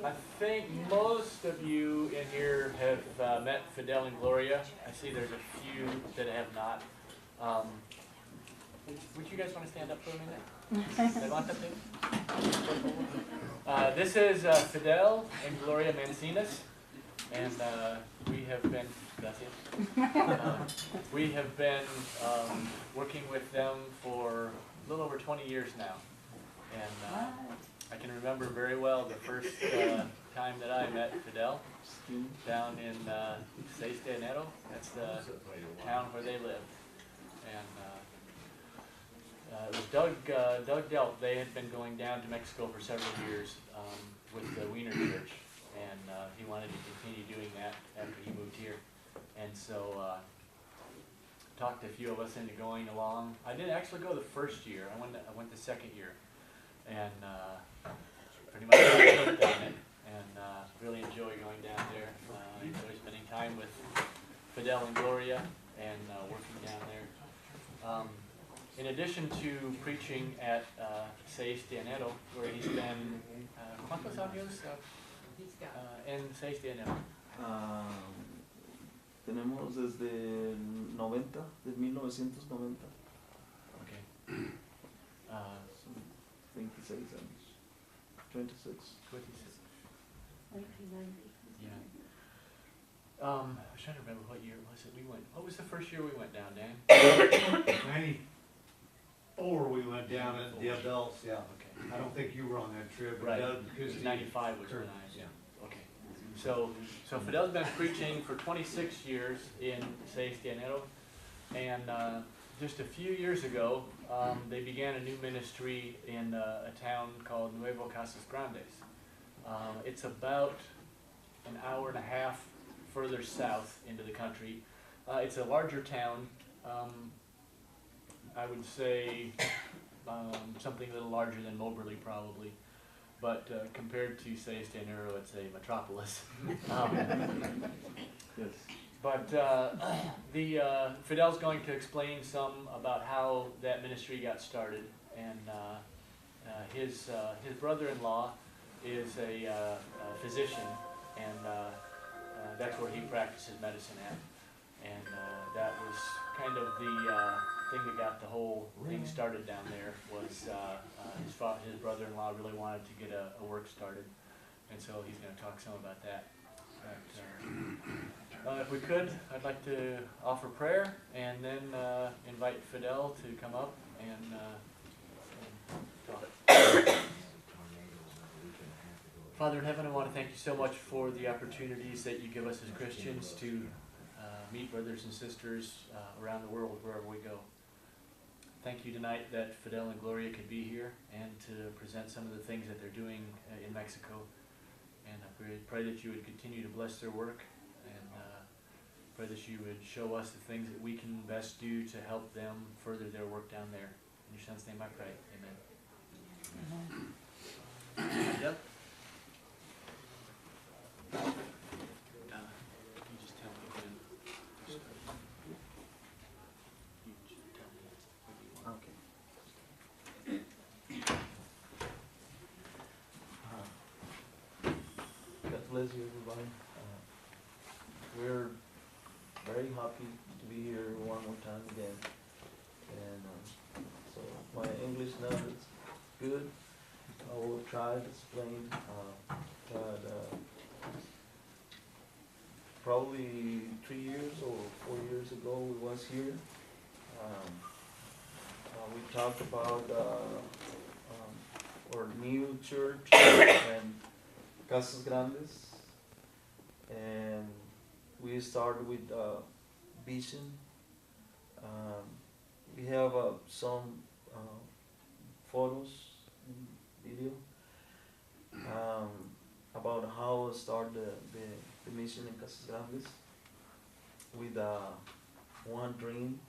I think most of you in here have met Fidel and Gloria. I see there's a few that have not. Would you guys want to stand up for a minute? This is Fidel and Gloria Mancinas, and we have been, that's it. We have been working with them for a little over 20 years now, and I can remember very well the first time that I met Fidel down in Seis de Enero. That's the town where they live. And it was Doug Delp. They had been going down to Mexico for several years with the Wiener Church, and he wanted to continue doing that after he moved here. And so talked a few of us into going along. I didn't actually go the first year. I went the second year, and pretty much got hooked on it, and really enjoy going down there. I enjoy spending time with Fidel and Gloria and working down there. In addition to preaching at Seis de Enero, where he's been, ¿cuántos años en Seis de Enero? Tenemos desde el 90, de 1990. Okay. 26 años. 26. 26. 1990. Yeah. I was trying to remember what year was it we went. What was the first year we went down, Dan? 94 we went down at the adults, yeah. Okay. I don't think you were on that trip, but Right. Doug, Because 95 was when I. yeah. Okay. So Fidel's been preaching for 26 years in Seis de Enero, and just a few years ago, they began a new ministry in a town called Nuevo Casas Grandes. It's about an hour and a half further south into the country. It's a larger town. I would say something a little larger than Moberly probably, but compared to Seis de Enero, it's a metropolis. Yes. But Fidel's going to explain some about how that ministry got started, and his brother-in-law is a physician, and that's where he practices medicine at, and that was kind of the thing that got the whole thing started down there. Was his brother-in-law really wanted to get a work started, and so he's going to talk some about that. But, if we could, I'd like to offer prayer and then invite Fidel to come up and talk. Father in heaven, I want to thank you so much for the opportunities that you give us as Christians to meet brothers and sisters around the world wherever we go. Thank you tonight that Fidel and Gloria could be here and to present some of the things that they're doing in Mexico. And I pray that you would continue to bless their work, and pray that you would show us the things that we can best do to help them further their work down there. In your son's name I pray. Amen. Yep. Can you just tell me again? You just tell me what you want. Okay. God bless you, everybody. We're very happy to be here one more time again. And so my English now is good. I will try to explain that probably 3 years or 4 years ago we was here. We talked about our new church and Casas Grandes, and we started with vision. We have some photos and video about how I started the mission in Casas Grandes with one dream.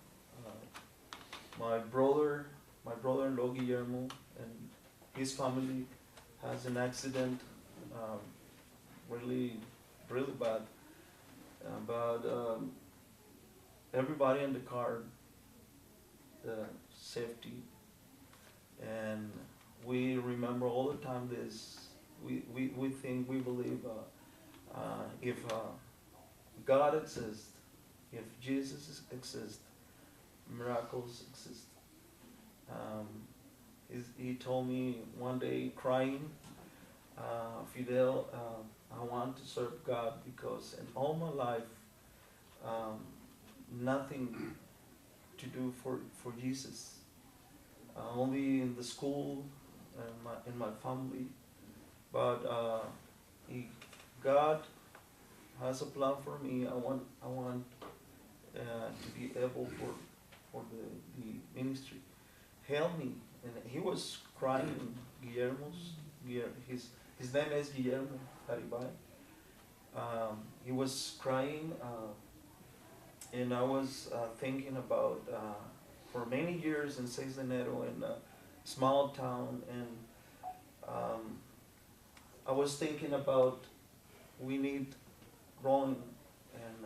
My brother-in-law Guillermo and his family has an accident, really bad. But everybody in the car, the safety, and we remember all the time this we think, we believe, if God exists, if Jesus exists, miracles exist. He told me one day, crying, Fidel, I want to serve God because in all my life, nothing to do for Jesus. Only in the school, in my family, but God has a plan for me. I want to be able for the ministry. Help me. And he was crying. His name is Guillermo Garibay. He was crying, and I was thinking about for many years in Seis de Enero in a small town, and I was thinking about we need growing, and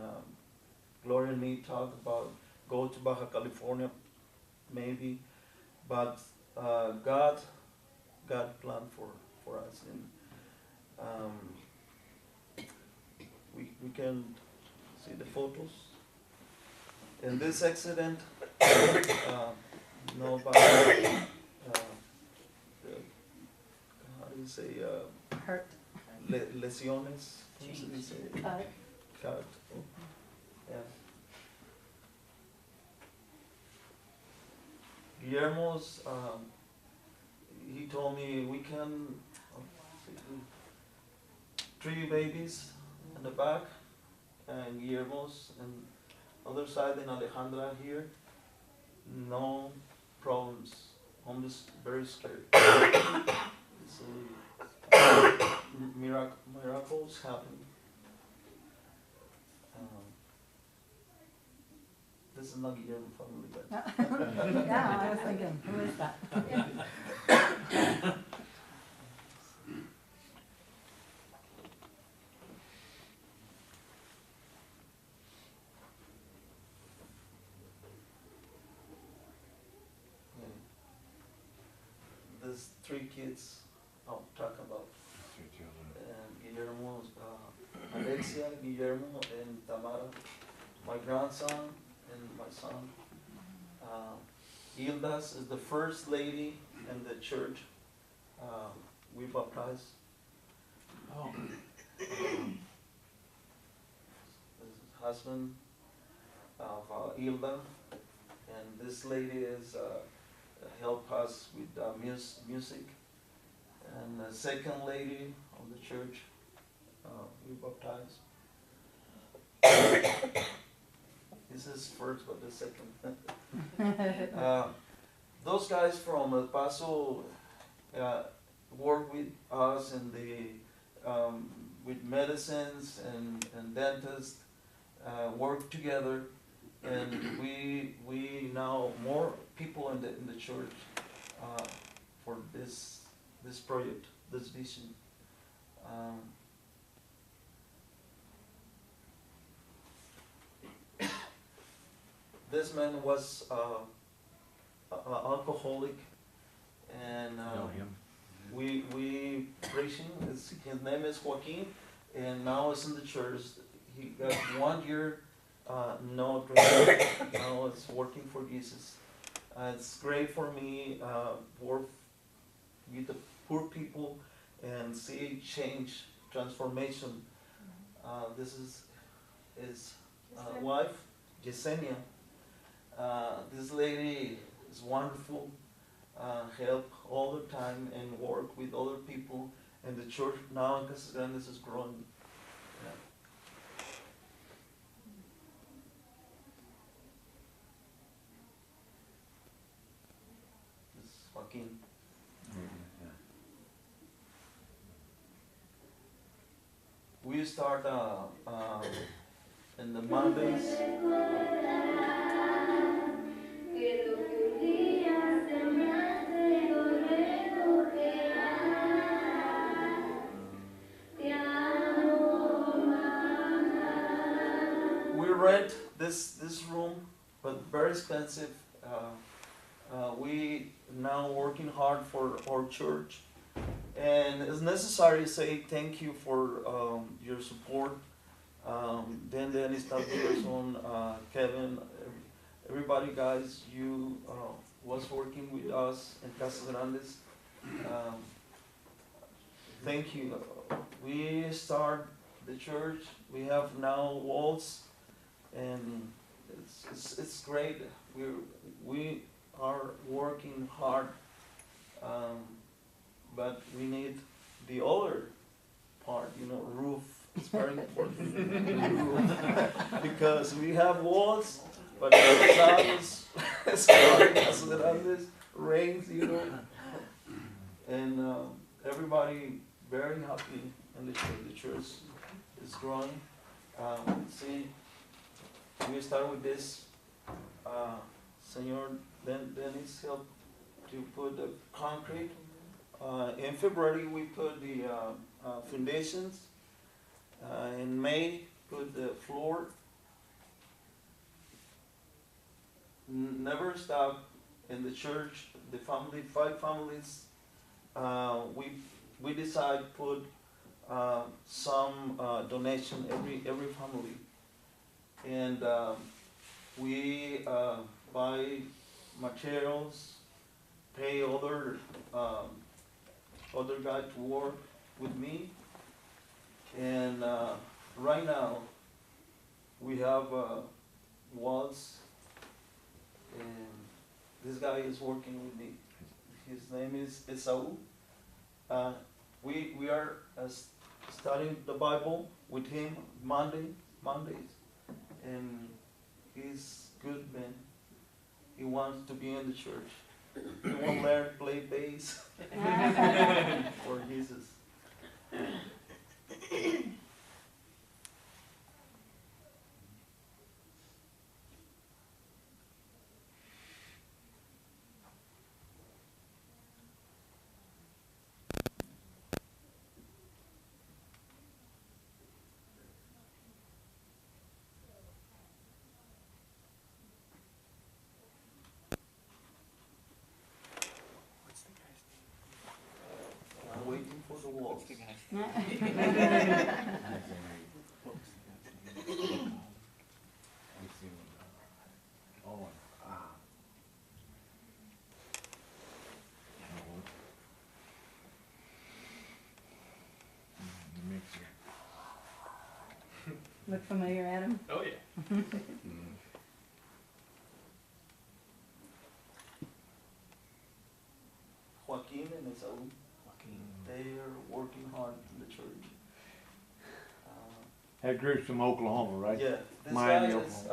Gloria and me talked about go to Baja California, maybe, but God planned for us, and we can see the photos. In this accident, nobody, how do you say, Hurt. lesiones, ¿cómo se dice? Cut. Cut. Yeah. Guillermo's, he told me we can, 3 babies in the back, and Guillermo's, and other side in Alejandra here, no problems. I'm just very scared. So, miracles happen. This is not Guillermo family, but Yeah, I was thinking, who is that? there's 3 kids I'll talk about. And Guillermo's, Alexia, Guillermo, and Tamara, my grandson and my son. Hildas is the first lady in the church we baptized. Oh, This is husband of Hilda, and this lady is help us with music. And the second lady of the church we baptized. This is first, but the second. Those guys from El Paso work with us in the with medicines and dentists, work together, and we now more people in the church for this project, this vision. This man was an alcoholic, and know him. we preach him. His name is Joaquin, and now he's in the church. He got 1 year no drink. Now it's working for Jesus. It's great for me work with the poor people and see change, transformation. This is his wife, Yesenia. This lady is wonderful, help all the time and work with other people, and the church now in Casas Grandes is growing. Yeah. This is Joaquin. We start in the Mondays. We rent this room, but very expensive. We now working hard for our church, And it's necessary to say thank you for your support. Then Dennis, Peterson, Kevin, everybody, guys, you was working with us in Casa Grandes. Thank you. We start the church. We have now walls, and it's great. We are working hard, but we need the other part. Roof. It's very important. Roof. Because we have walls, but Gonzales, Casa Grandes, rains, and everybody very happy in the church. The church is growing. See, we start with this. Senor Dennis helped to put the concrete. In February we put the foundations. In May put the floor. Never stop in the church. The family, 5 families. We decide put some donation every family, and we buy materials, pay other guy to work with me, and right now we have walls, and this guy is working with me. His name is Esau. We are studying the Bible with him Mondays, and he's good man. He wants to be in the church. He won't learn to play bass for Jesus. I'm waiting for the walls. Look familiar, Adam? Oh, yeah. Joaquin and Esau, they are working hard in the church. That group's from Oklahoma, right? Yeah, this Miami, guy is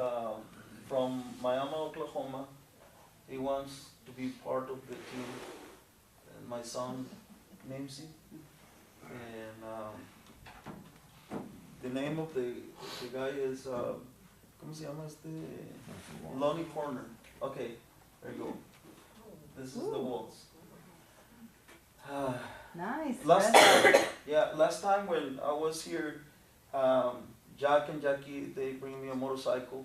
from Miami, Oklahoma. He wants to be part of the team. And my son, Namesy. And the name of the guy is, ¿cómo se llama este? Lonnie Corner. Okay, there you go. This is the walls. Nice. Last Red. time, last time when I was here, Jack and Jackie, they bring me a motorcycle,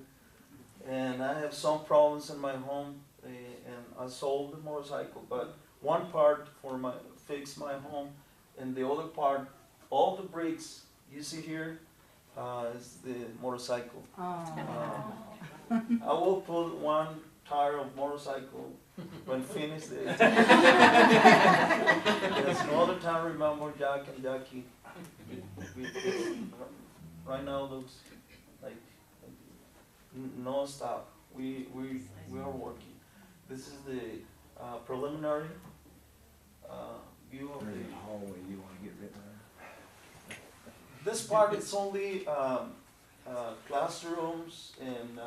and I have some problems in my home, and I sold the motorcycle, but one part fix my home, and the other part, all the bricks you see here, is the motorcycle. Oh. I will put one tire of motorcycle when finished it. There's no other time remember Jack and Jackie. Right now looks like no stop. We are working. This is the preliminary view of There's the a hallway you wanna get rid of. This part is only classrooms and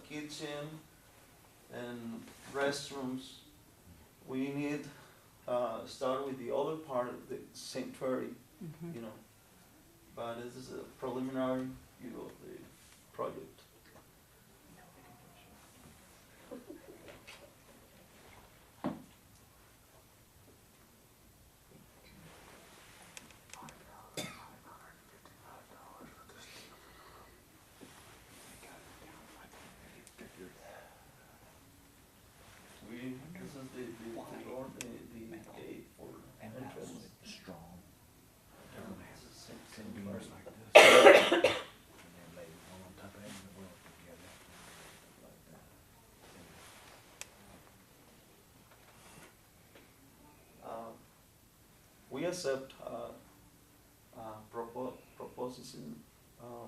kitchen and restrooms. We need start with the other part of the sanctuary, Mhm. But this is a preliminary view of the project. This is the door, the gate for entrance. Strong. accept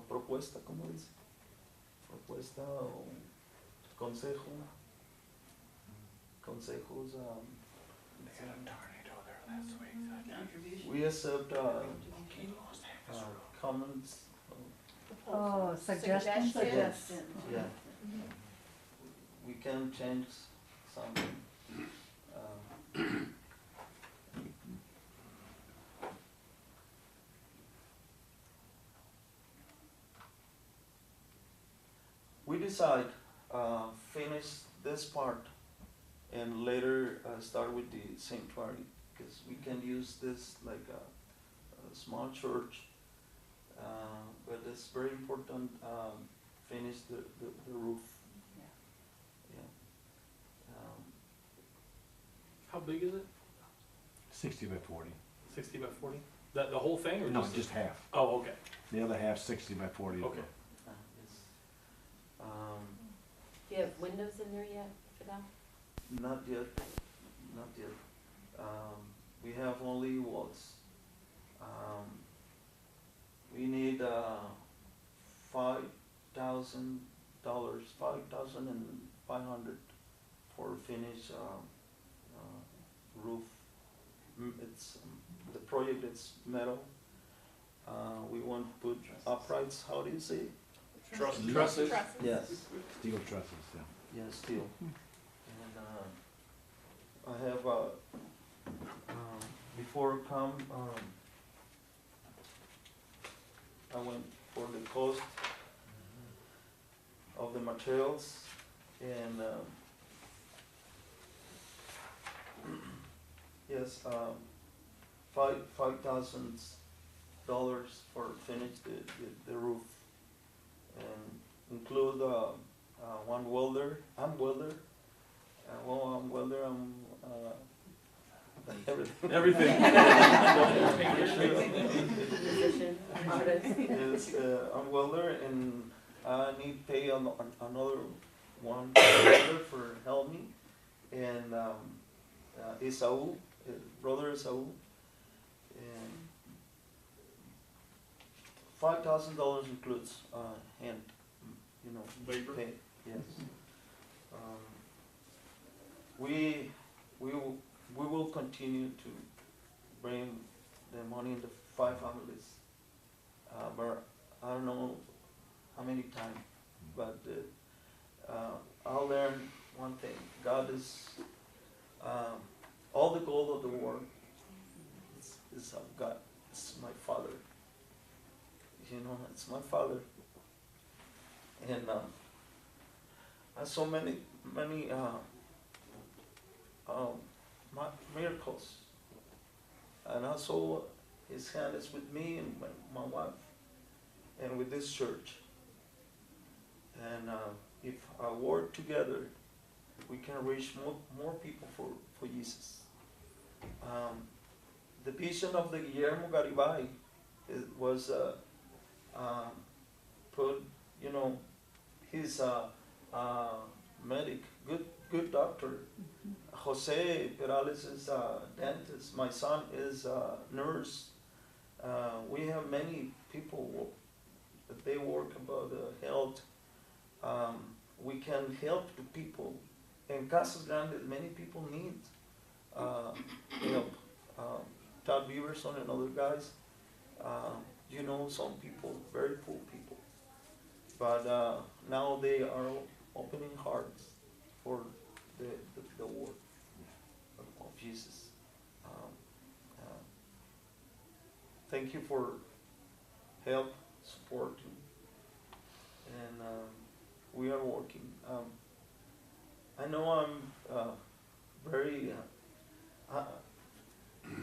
propuesta, ¿cómo dice? Propuesta o consejo, consejos. We accept comments. Oh, suggestions? Suggestions. Yeah. We can change something. We decide finish this part and later start with the sanctuary, because we can use this like a small church, but it's very important finish the roof. Yeah. How big is it? 60 by 40. 60 by 40? The whole thing, or No, just? just half. Oh, okay. The other half 60 by 40. Okay. Yes. Do you have windows in there yet, Fidel? Not yet, not yet. We have only walls. We need $5,000, $5,500 for finish roof. It's the project. It's metal. We want to put uprights. How do you say? Trusses? Yes. Steel trusses, yeah. Yeah, steel. And I have before come I went for the cost of the materials, and yes, $5,000 for finish the roof, and include one welder. I'm welder. Well, I'm welder. I'm everything. Everything. Musician, artist? Yes, I'm welder, and I need pay on another one welder for help me, and Esau, brother Esau, and $5,000 includes hand, Labor? pay. Yes. We will continue to bring the money in the 5 families, but I don't know how many times. But I'll learn one thing: God is all the gold of the world is of God. It's my Father. It's my Father, and so many miracles, and also His hand is with me and my wife, and with this church. And if I work together, we can reach more people for Jesus. The vision of the Guillermo Garibay was put, he's a medic, good doctor. Jose Perales is a dentist. My son is a nurse. We have many people that they work about health. We can help the people. In Casas Grandes, many people need help. Todd Beaverson and other guys, some people, very poor people. But now they are opening hearts for the work of Jesus. Thank you for help, support, and we are working. I know I'm very,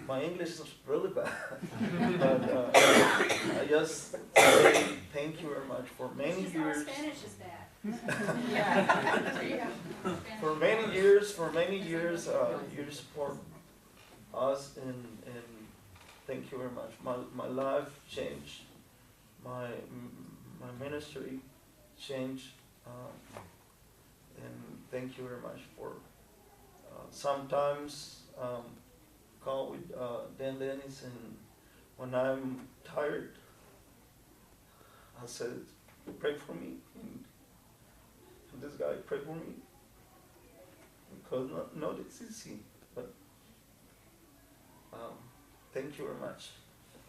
my English is really bad, but I just say thank you very much for many years. Spanish is bad. For many years, you support us, and thank you very much. My life changed, my ministry changed, and thank you very much for. Sometimes call with Dan Dennis, and when I'm tired, I said, pray for me. And this guy prayed for me. Because not it's easy, but thank you very much.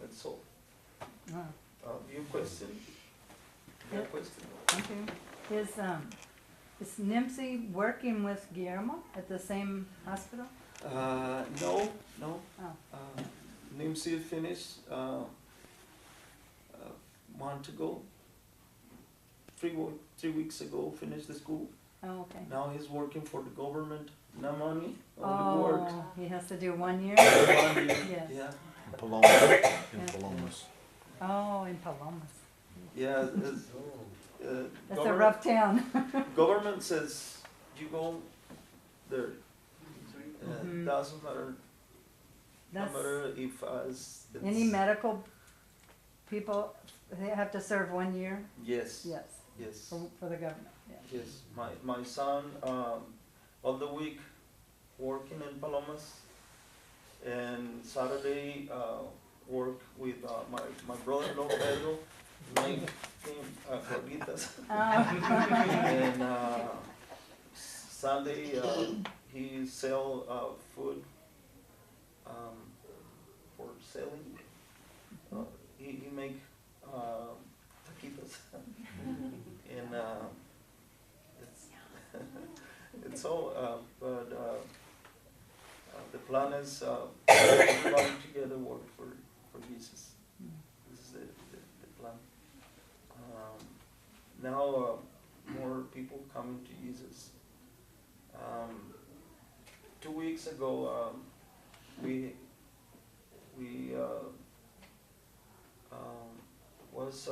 That's all. Oh, Your question? Your question? okay. Is Nimsy working with Guillermo at the same hospital? No. Oh, Nimsi finished a month ago. 3 weeks ago, finished the school. oh, okay. Now he's working for the government. No money, only work. Oh, he has to do 1 year? 1 year. Yes. Yeah, Palomas, in Yeah. Palomas. Oh, in Palomas. yeah. It's, That's a rough town. government says you go there. Mhm. Doesn't matter. No That's, matter if it's any medical people, they have to serve 1 year? Yes. Yes, Yes. for the government, yeah. Yes. My son all the week working in Palomas, and Saturday work with my brother-in-law Pedro, make him gorditas. And Sunday he sell food for selling. He make taquitos. And it's it's all but the plan is everybody together work for Jesus. This is the plan. Now more people coming to Jesus. 2 weeks ago we was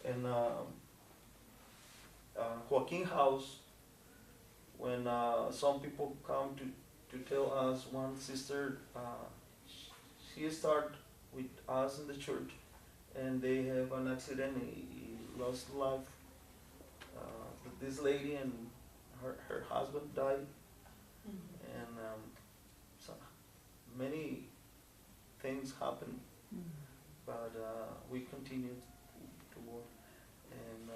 in Joaquin house when some people come to tell us. One sister she start with us in the church, and they have an accident. He lost life. This lady and her husband died, and so many things happened, but we continue to work, and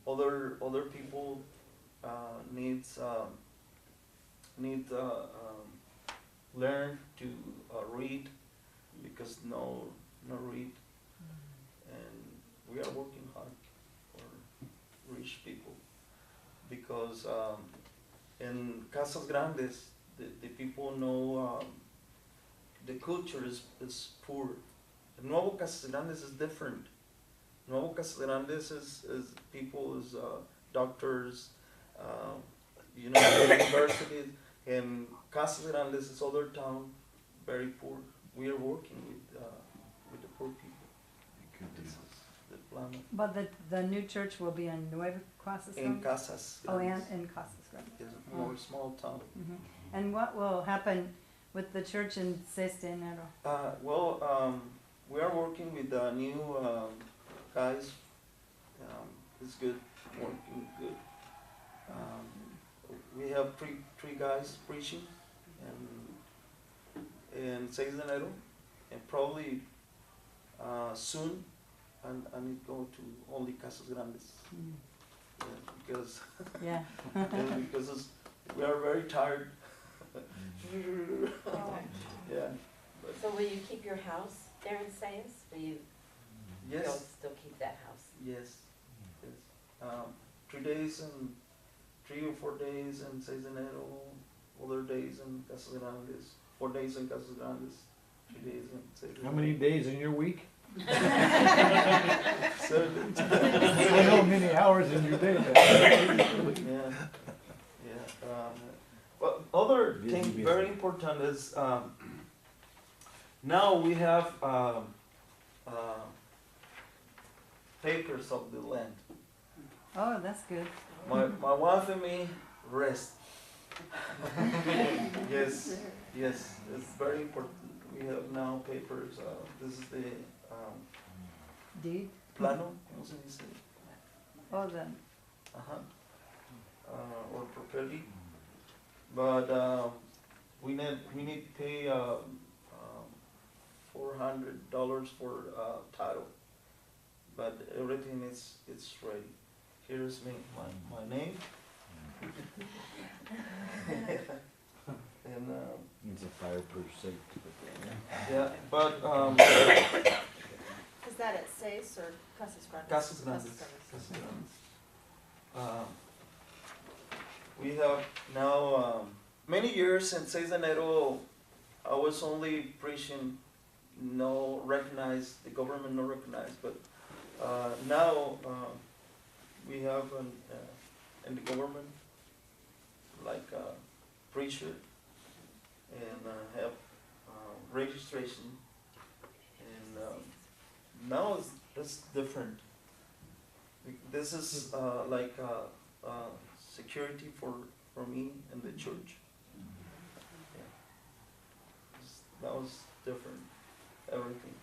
other people needs learn to read, because no read, and we are working hard for rich people, because in Casas Grandes the people know the culture is poor. Nuevo Casas Grandes is different. Nuevo Casas Grandes is people is doctors, universities, and Casas Grandes is other town, very poor. We are working with the poor people. This is the plan. But the new church will be in Nueva Casas In Grandes? Casas Oh, and Grandes. in Casas Grandes. It's a more small town. Mhm. And what will happen with the church in 6 de Enero? We are working with new guys. It's good, working good. We have three guys preaching, and in 6 de Enero, and probably soon, and I need to go to only Casas Grandes, Mm. because Yeah. we are very tired. Oh. Yeah. So will you keep your house there in Sayers? Will you, Yes. you'll still keep that house? Yes. 3 days and 3 or 4 days in 6 de Enero, other days in Casas Grandes, 4 days in Casas Grandes, 3 days in 6 de Enero. How many days in your week? 7. I know many hours in your day. Yeah. Yeah. But other Busy, thing busy. very important is now we have papers of the land. Oh, that's good. My wife and me rest. Yes, it's very important. We have now papers. This is the Deed? plano, ¿cómo se dice? Oh, the, Or property. But we need to pay, $400 for, title. But everything it's ready. Here's my name. And, It's a fireproof safety. yeah, but, Is that at Seis or Casas Grandes? Casas Grandes. Casas Grandes. We have now, many years in 6 de Enero, I was only preaching, no recognized, the government no recognized, but now we have in the government like a preacher and have registration, and now it's different. This is like security for me and the church. Yeah. That was different. Everything.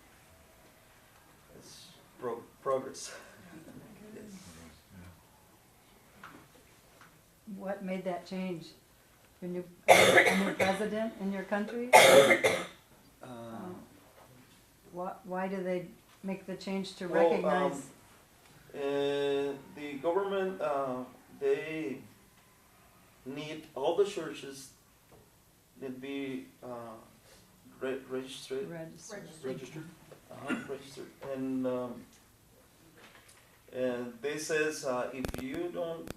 It's progress. Yes. What made that change? A new president in your country? Why do they make the change to Well, recognize? The government, they need all the churches need be registered. Registered. Registered. And they says if you don't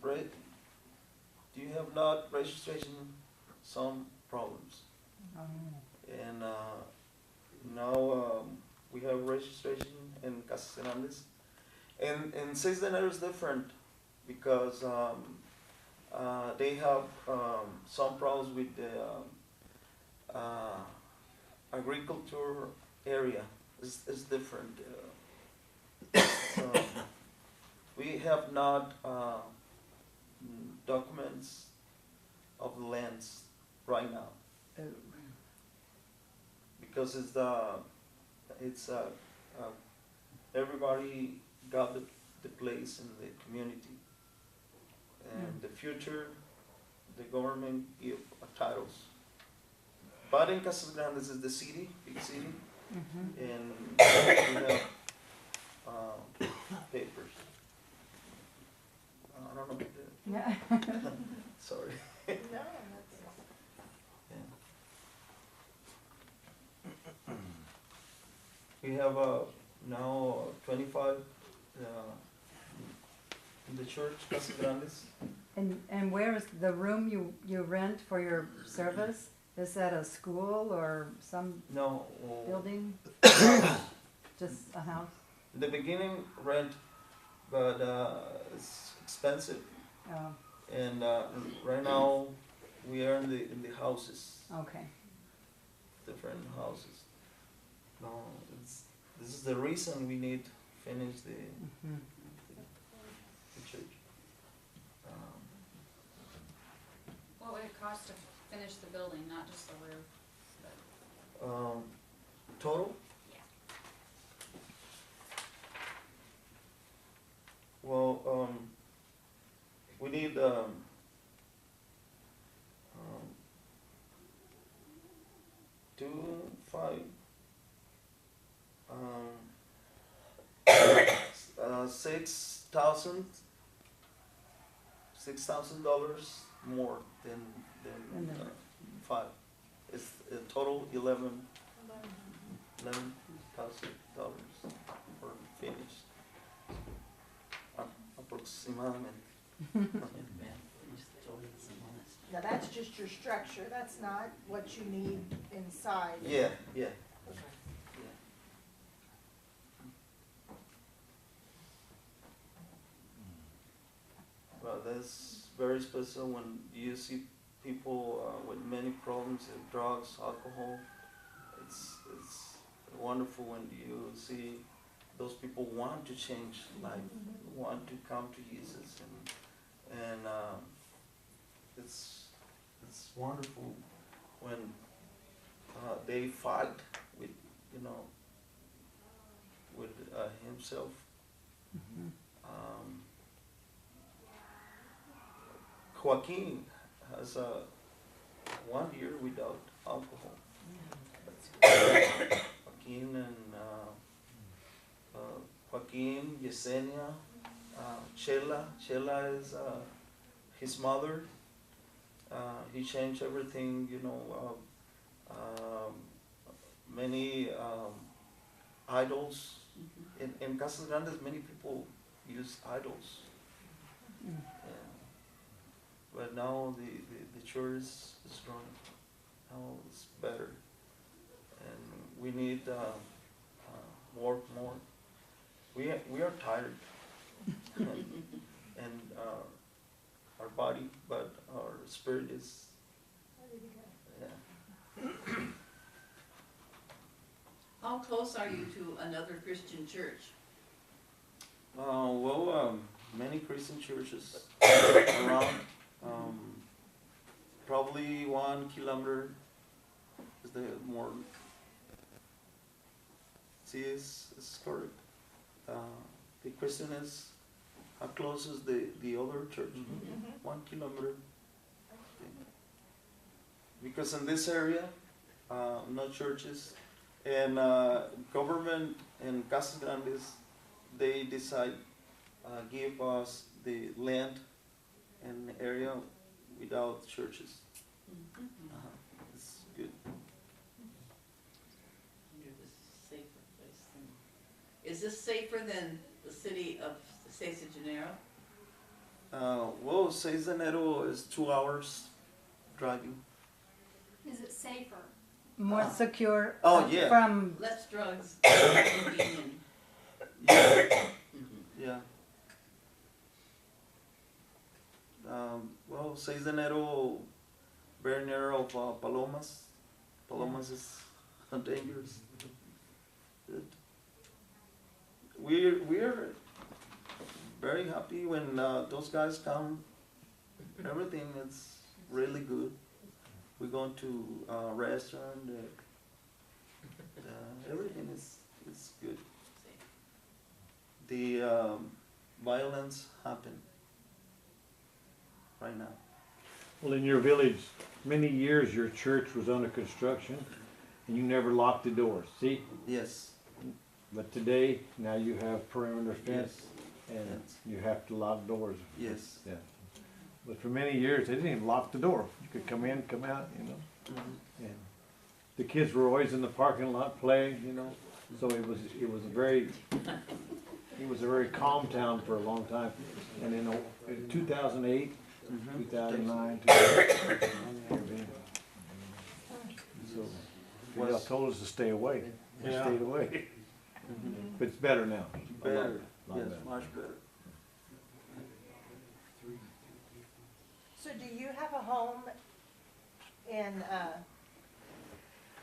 you have not registration, some problems. And now we have registration in Casas Grandes. And 6 de Enero is different because they have some problems with the agriculture area. It's different. We have not documents of the lands right now because it's everybody got the place in the community, and the future the government give titles. But in Casas Grandes is the city, big city, and we have papers. I don't know what the, Yeah. sorry. No, that's. Yeah. We have now 25 in the church, Casas Grandes. And where is the room you rent for your service? Is that a school or some No, building? Just a house? in the beginning rent, but it's expensive, Oh, and right now we are in the houses, okay. different houses. No, this is the reason we need to finish the church. What would it cost to finish the building, not just the roof? Total? Yeah. Well, we need 5 $6,000 more than And then- 5. It's a total $11,000 for finished. Aproximadamente. Now, that's just your structure, that's not what you need inside. Yeah. Well, that's very special when you see people with many problems, drugs, alcohol. It's wonderful when you see those people want to change life, want to come to Jesus, and it's wonderful when they fight with with himself. Joaquin has 1 year without alcohol. Joaquin and Joaquin, Yesenia, Chela. Chela is his mother. He changed everything, you know, many idols. In Casas Grandes, many people use idols. But now the church is growing. Now it's better. And we need work more. We are tired. And our body, but our spirit is, yeah. How close are you to another Christian church? Many Christian churches around. Probably 1 kilometer is the more. See, it's correct. The question is, how close is the other church? 1 kilometer. Because in this area, no churches, and government in Casas Grandes, they decide give us the land and area without churches. It's good. Wonder if this is a safer place than- Is this safer than the city of Cesar Janeiro? Seis de Enero is 2 hours driving. Is it safer? More secure. Oh, yeah. From, Less drugs, Indian. Yeah. Yeah. Seis de Enero, very near of Palomas. Palomas is dangerous. Good. We're very happy when those guys come. Everything is really good. We go to restaurant. Everything is good. The violence happened right now. Well, in your village, many years your church was under construction and you never locked the doors. See? Yes. But today, now you have perimeter fence and Yes. you have to lock doors. Yes. Yeah. But for many years, they didn't even lock the door. You could come in, come out, you know. And the kids were always in the parking lot playing, you know. So it was a very calm town for a long time. And in 2008, 2009, 2010, so Fidel told us to stay away. We Yeah. stayed away. But it's better now. A lot- Better. lot Yes, better. much better. So do you have a home in,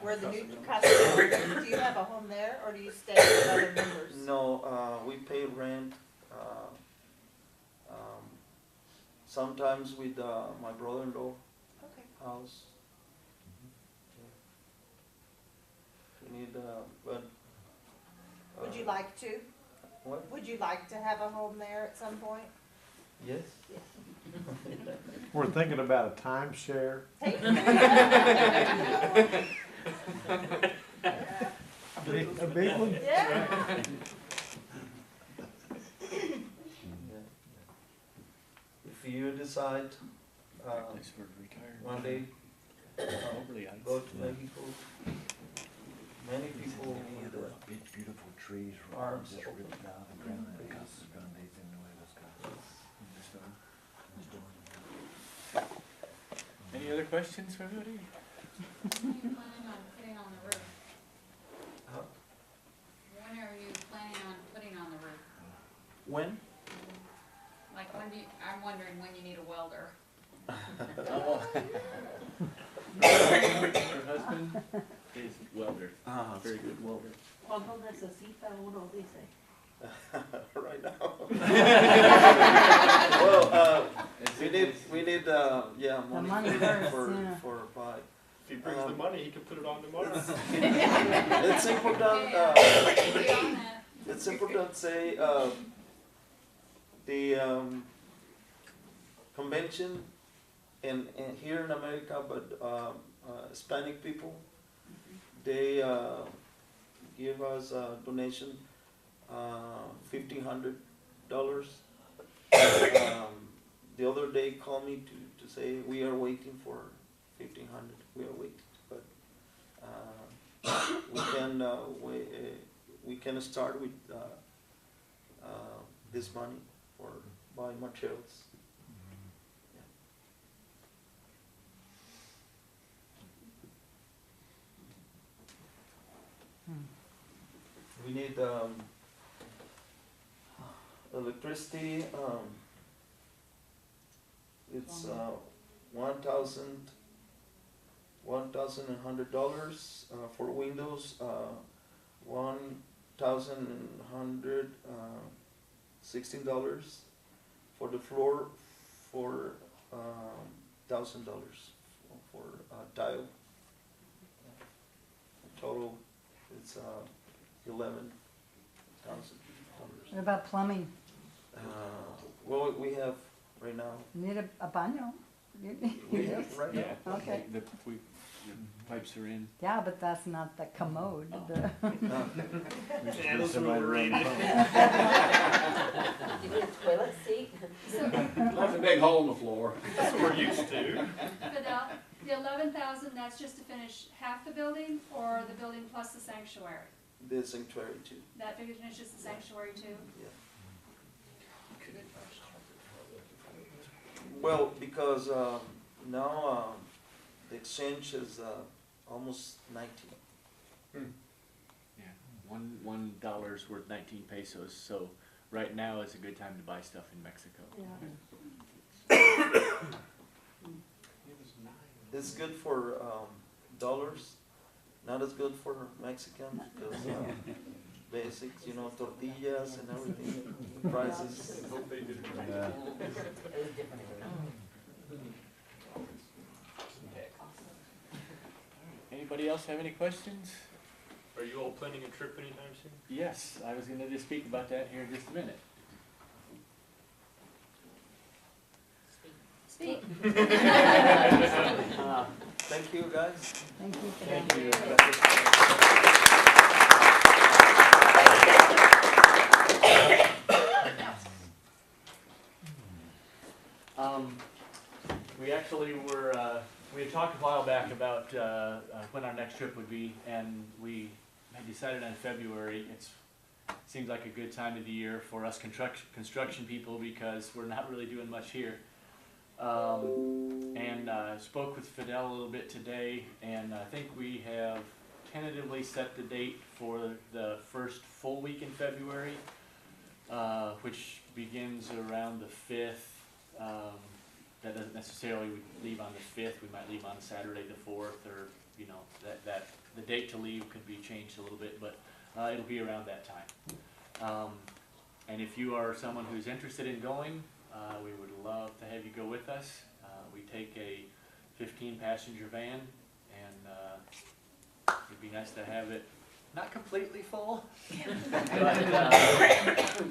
where the new customer, do you have a home there, or do you stay with other members? No, we pay rent. Sometimes with my brother-in-law Okay. house. We need, but. Would you like to? What? Would you like to have a home there at some point? Yes. We're thinking about a timeshare. A big one? Yeah. If you decide, one day, go to Mexico, many people with Big beautiful trees, arms just open. ripped out and ground and Casas Grandes in Nuevas Casas. Any other questions for everybody? When are you planning on putting on the roof? Huh? When are you planning on putting on the roof? When? Like I'm wondering when you need a welder. Her husband is welder, very good welder. ¿Cuándo necesita uno, dice? Right now. Well, we need, yeah, money money first, for, yeah. for buy. If he brings the money, he can put it on tomorrow. It's important, Get on that. it's important to say, the convention and here in America, but Hispanic people, they give us a donation, $1,500. The other day called me to say we are waiting for 1,500. We are waiting, but we can start with this money for buying materials. We need electricity. It's $1,100 for windows. $1,116 for the floor. For $1,000 for tile. Total, it's $11,000. What about plumbing? Well, we have right now. You need a baño. We have right now. Okay. The pipes are in. Yeah, but that's not the commode. The Yeah, those are overrated. You need a toilet seat? That's a big hole in the floor. That's what we're used to. Fidel, the 11,000, that's just to finish half the building, or the building plus the sanctuary? The sanctuary too. That finishes the sanctuary too? Yeah. Well, because now the exchange is almost 19. Yeah, $1 worth 19 pesos. So right now is a good time to buy stuff in Mexico. It's good for dollars, not as good for Mexicans because basics, tortillas and everything, prices. Yeah. Anybody else have any questions? Are you all planning a trip anytime soon? Yes, I was going to just speak about that here in just a minute. Speak. Thank you, guys. Thank you for Thank that. you. We actually we had talked a while back about when our next trip would be, and we had decided on February. It seems like a good time of the year for us construction people because we're not really doing much here. And spoke with Fidel a little bit today, and I think we have tentatively set the date for the first full week in February, which begins around the 5th. That doesn't necessarily leave on the 5th. We might leave on Saturday the 4th, or that the date to leave could be changed a little bit, but it'll be around that time. And if you are someone who's interested in going, we would love to have you go with us. We take a 15-passenger van, and it'd be nice to have it not completely full,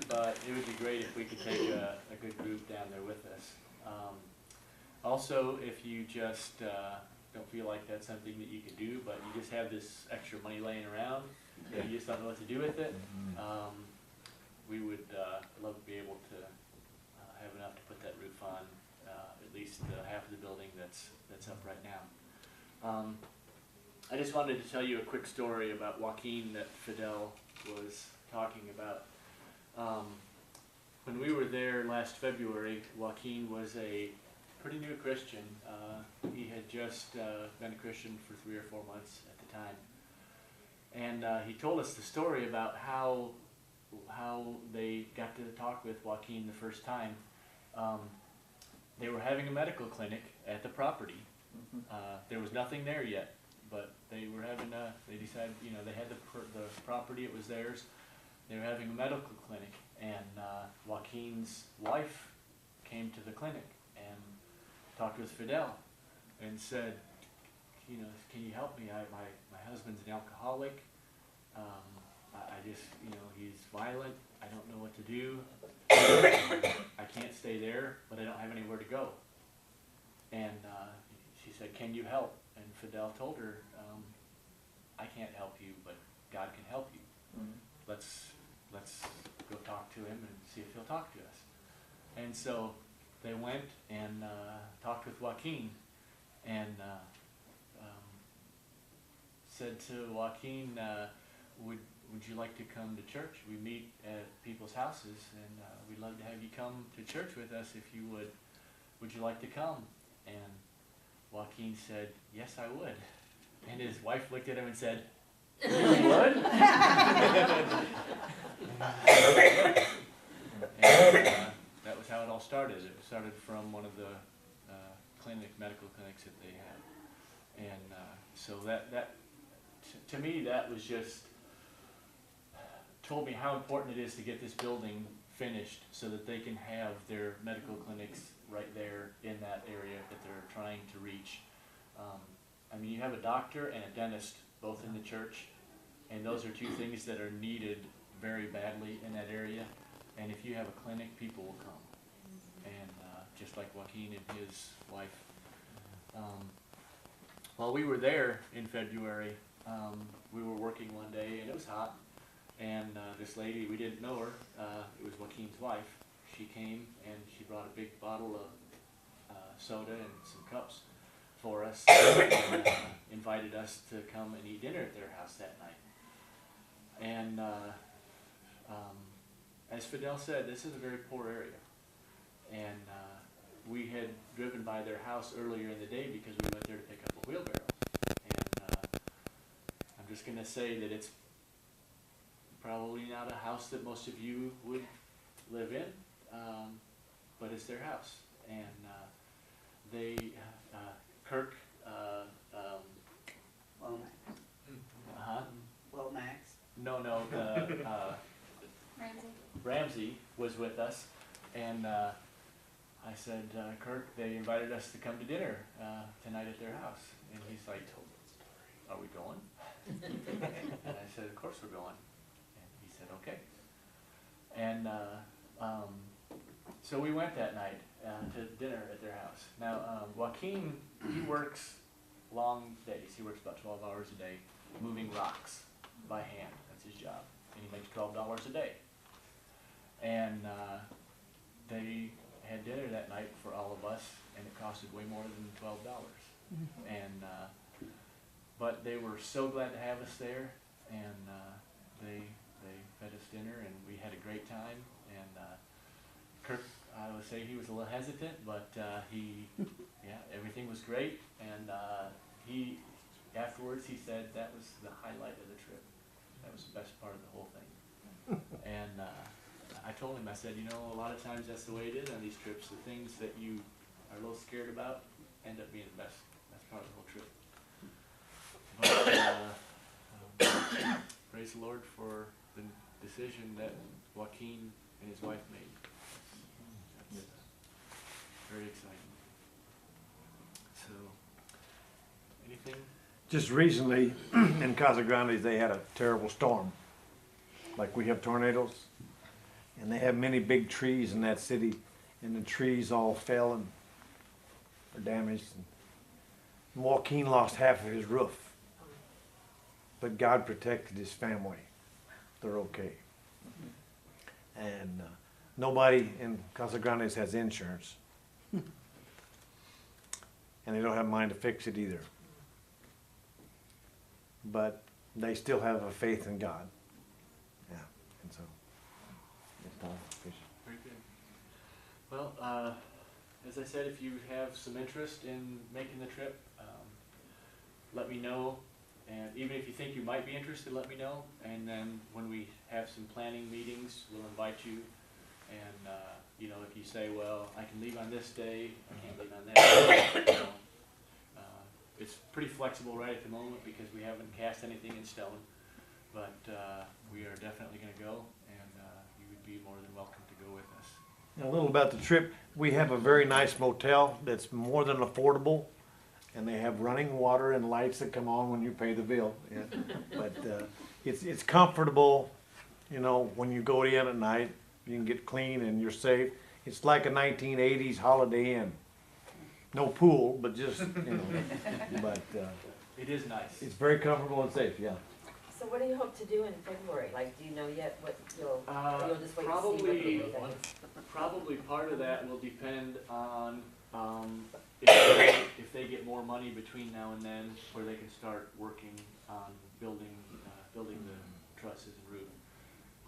but it would be great if we could take a good group down there with us. Also, if you just don't feel like that's something that you can do, but you just have this extra money laying around, and you just don't know what to do with it, we would love to be able to have enough to put that roof on at least half of the building that's up right now. I just wanted to tell you a quick story about Joaquin that Fidel was talking about. When we were there last February, Joaquin was a pretty new Christian. He had just been a Christian for 3 or 4 months at the time. And he told us the story about how they got to talk with Joaquin the first time. They were having a medical clinic at the property. There was nothing there yet, but they were having they decided, they had the property, it was theirs. They were having a medical clinic, and Joaquin's wife came to the clinic and talked with Fidel and said, can you help me? My husband's an alcoholic. I just, he's violent. I don't know what to do. I can't stay there, but I don't have anywhere to go. And she said, "Can you help?" And Fidel told her, "I can't help you, but God can help you. Let's go talk to him and see if he'll talk to us." And so they went and talked with Joaquin, and said to Joaquin, would you like to come to church? We meet at people's houses, and we'd love to have you come to church with us if you would. Would you like to come? And Joaquin said, "Yes, I would." And his wife looked at him and said, "You would?" And that was how it all started. It started from one of the medical clinics that they had. And so to me, that was just, told me how important it is to get this building finished so that they can have their medical clinics right there in that area that they're trying to reach. I mean, you have a doctor and a dentist both in the church, and those are two things that are needed very badly in that area. And if you have a clinic, people will come. And just like Joaquin and his wife. While we were there in February, we were working one day, and it was hot. And this lady, we didn't know her, it was Joaquin's wife. She came and she brought a big bottle of soda and some cups for us, and invited us to come and eat dinner at their house that night. And as Fidel said, this is a very poor area. And we had driven by their house earlier in the day because we went there to pick up a wheelbarrow. And I'm just going to say that it's probably not a house that most of you would live in, but it's their house. And they, Kirk, Max. No, Ramsey. Ramsey was with us, and I said, "Kirk, they invited us to come to dinner tonight at their house." And he's like, "Are we going?" And I said, "Of course we're going." And he said, "Okay." And so we went that night to dinner at their house. Now, Joaquin, he works long days. He works about 12 hours a day moving rocks by hand. That's his job. And he makes $12 a day. And they had dinner that night for all of us, and it costed way more than $12. And but they were so glad to have us there, and they fed us dinner, and we had a great time. And Kirk, I would say he was a little hesitant, but everything was great. And he afterwards he said that was the highlight of the trip. That was the best part of the whole thing. And I told him, I said, a lot of times that's the way it is on these trips. The things that you are a little scared about end up being the best part of the whole trip. But praise the Lord for the decision that Joaquin and his wife made. That's very exciting. So, anything? Just recently, in Casa Grande, they had a terrible storm. Like we have tornadoes. And they have many big trees in that city, and the trees all fell and were damaged. And Joaquin lost half of his roof. But God protected his family. They're okay. And nobody in Casa Grande has insurance. And they don't have money to fix it either. But they still have a faith in God. Yeah, and so it's not sufficient. Very good. Well, as I said, if you have some interest in making the trip, let me know. And even if you think you might be interested, let me know. And then when we have some planning meetings, we'll invite you. And if you say, "Well, I can leave on this day, I can't leave on that day," it's pretty flexible right at the moment because we haven't cast anything in stone. But we are definitely going to go, and you would be more than welcome to go with us. A little about the trip. We have a very nice motel that's more than affordable, and they have running water and lights that come on when you pay the bill. Yeah. But it's comfortable, when you go in at night, you can get clean and you're safe. It's like a 1980s Holiday Inn. No pool, but just, but, It is nice. it's very comfortable and safe, yeah. So what do you hope to do in February? Like, do you know yet what you'll just wait to see what Probably, the thing? probably part of that will depend on, if they get more money between now and then, where they can start working on building the trusses and roof.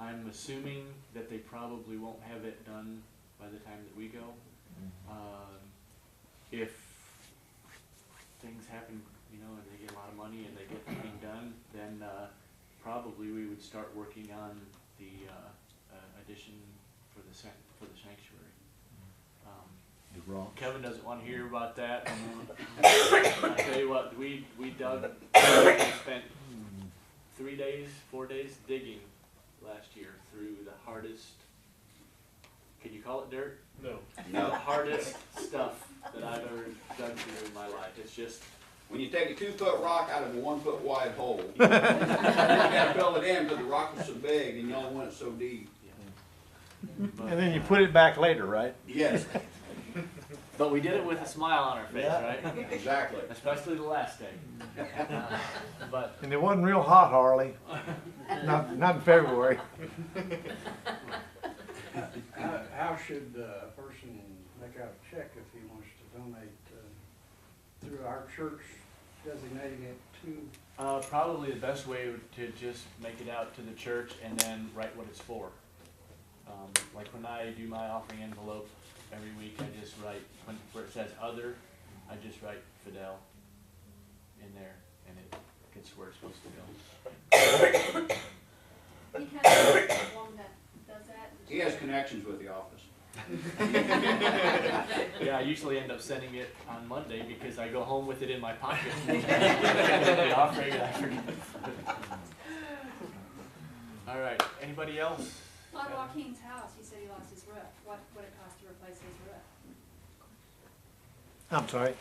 I'm assuming that they probably won't have it done by the time that we go. If things happen, and they get a lot of money and they get the thing done, then, probably we would start working on the, addition for the sanctuary. The rocks. Kevin doesn't wanna hear about that. I tell you what, we dug, we spent 4 days digging last year through the hardest, can you call it dirt? No. The hardest stuff that I've ever dug through in my life. It's just, When you take a 2-foot rock out of a 1-foot wide hole, you gotta fill it in because the rock was so big and you only want it so deep. but, And then you put it back later, right? Yes, but we did it with a smile on our face, Yeah. right? exactly. Especially the last day. But And it wasn't real hot, Harley. Not in February. How should a person make out a check if he wants to donate through our church, designating it to? probably the best way would to just make it out to the church and then write what it's for. Like when I do my offering envelope every week, I just write, where it says other, I just write Fidel in there and it gets where it's supposed to go. He has one that does that. He has connections with the office. Yeah, I usually end up sending it on Monday because I go home with it in my pocket. The offering, and I forget. All right, anybody else? On Joaquin's house, he said he lost his roof. What would it cost to replace his roof? I'm sorry.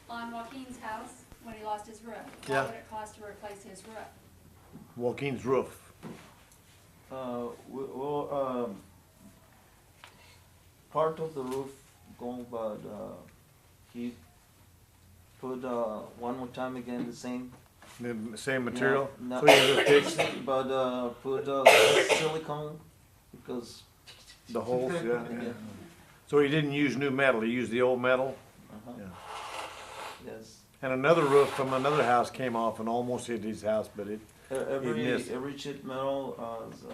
On Joaquin's house, when he lost his roof, Yeah. what would it cost to replace his roof? Joaquin's roof. Part of the roof gone, but he put one more time again the same. The same material. No, So you just fix but put silicone because. the holes, yeah. Yeah. So he didn't use new metal, he used the old metal. Uh-huh. Yeah. Yes. And another roof from another house came off and almost hit his house, but it, missed. Every sheet metal is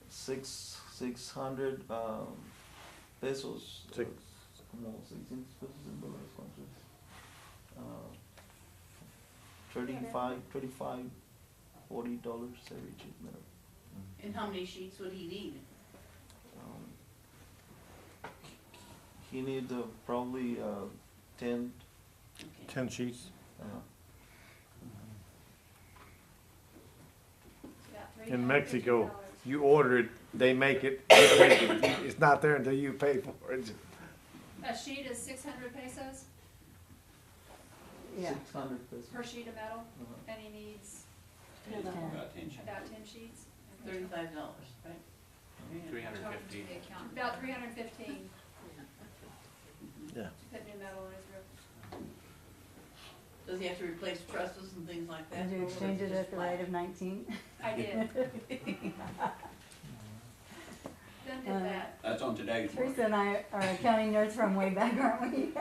600 pesos. Six. Como 600 pesos en dólares. $35, $40 every sheet metal. And how many sheets would he need? He need probably 10. Okay. 10 sheets. It's about In Mexico, $350. you order it, they make it, it's not there until you pay for it. A sheet is 600 pesos Yeah. 600 pesos. per sheet of metal, Uh-huh. and he needs About 10 sheets. about 10 sheets. Okay. $35, right? 350. About 315 Yeah. to put new metal in his roof. Does he have to replace trusses and things like that? Did you or is exchange it just at the flat? rate of 19? I did. Done did that. That's on today's market. Teresa and I are accounting nerds from way back, aren't we?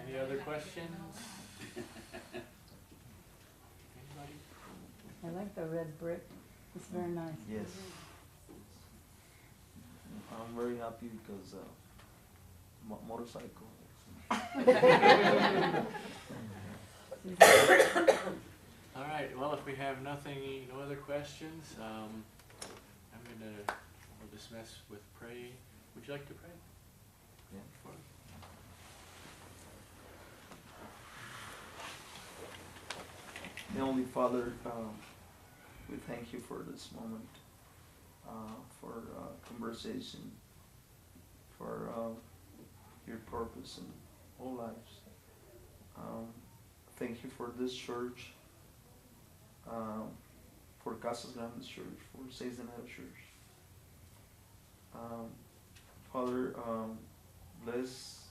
Any other questions? Anybody? I like the red brick. It's very nice. Yes. I'm very happy because motorcycle. All right, well, if we have nothing, no other questions, we'll dismiss with pray. Would you like to pray? Yeah. Heavenly Father, we thank you for this moment, for conversation, for your purpose in all lives. Thank you for this church, for Casas Grandes Church, for Seis de Enero Church. Father, bless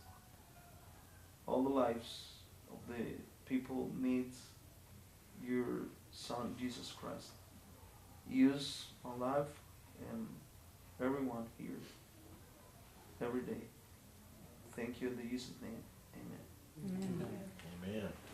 all the lives of the people needs your Son, Jesus Christ. Use my life and everyone here every day. Thank you in Jesus' name. Amen. Amen. Amen.